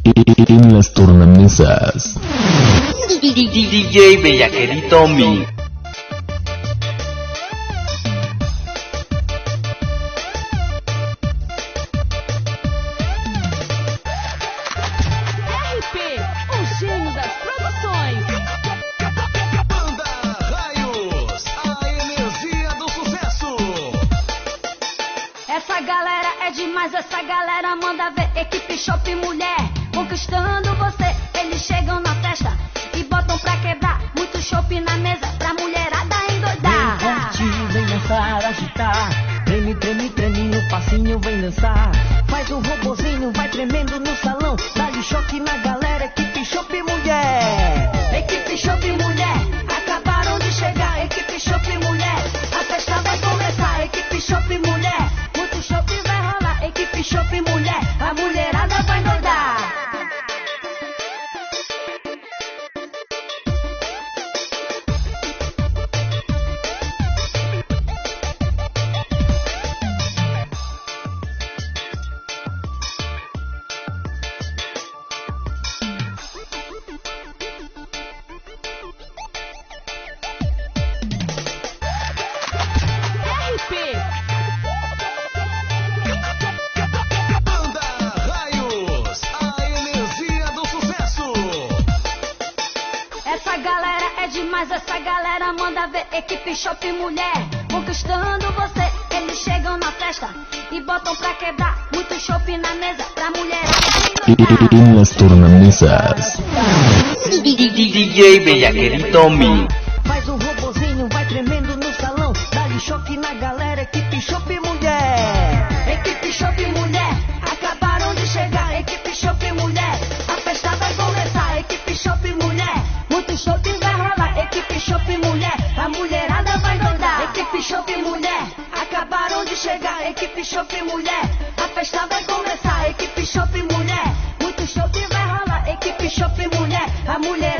En las tornamesas. DJ Bellaquerito Mi. Essa galera manda ver, equipe Shop Mulher conquistando você. Eles chegam na festa e botam pra quebrar muito chopp na mesa pra mulherada endoidar. Vem curtir, vem dançar, agitar. Treme, treme, treme no passinho, vem dançar. Faz um robozinho, vai tremendo no salão. Dá-lhe choque na galera, equipe Shop Mulher. Equipe Shop Mulher, acabaram de chegar. Equipe Shop Mulher, a festa vai começar. Equipe Shop Mulher, muito chopp vai rolar. Equipe Shop Mulher, a mulherada vai doidar. Essa galera manda ver, equipe Shop Mulher conquistando você. Eles chegam na festa e botam pra quebrar muito chopp na mesa pra mulherada. En las tornamesas. DJ Bellaquerito Mi. Faz um robozinho, vai tremendo no salão. Dá-lhe choque na galera, equipe Shop Mulher. Equipe Shop Mulher, acabaram de chegar. Equipe Shop Mulher, a festa vai começar. Equipe Shop Mulher, muito chopp vai rolar. Equipe Shop Mulher, a mulherada vai doidar. Equipe Shop Mulher, acabaram de chegar. Equipe Shop Mulher, a festa vai começar. Equipe Shop Mulher, muito chopp vai rolar. Equipe Shop Mulher, a mulher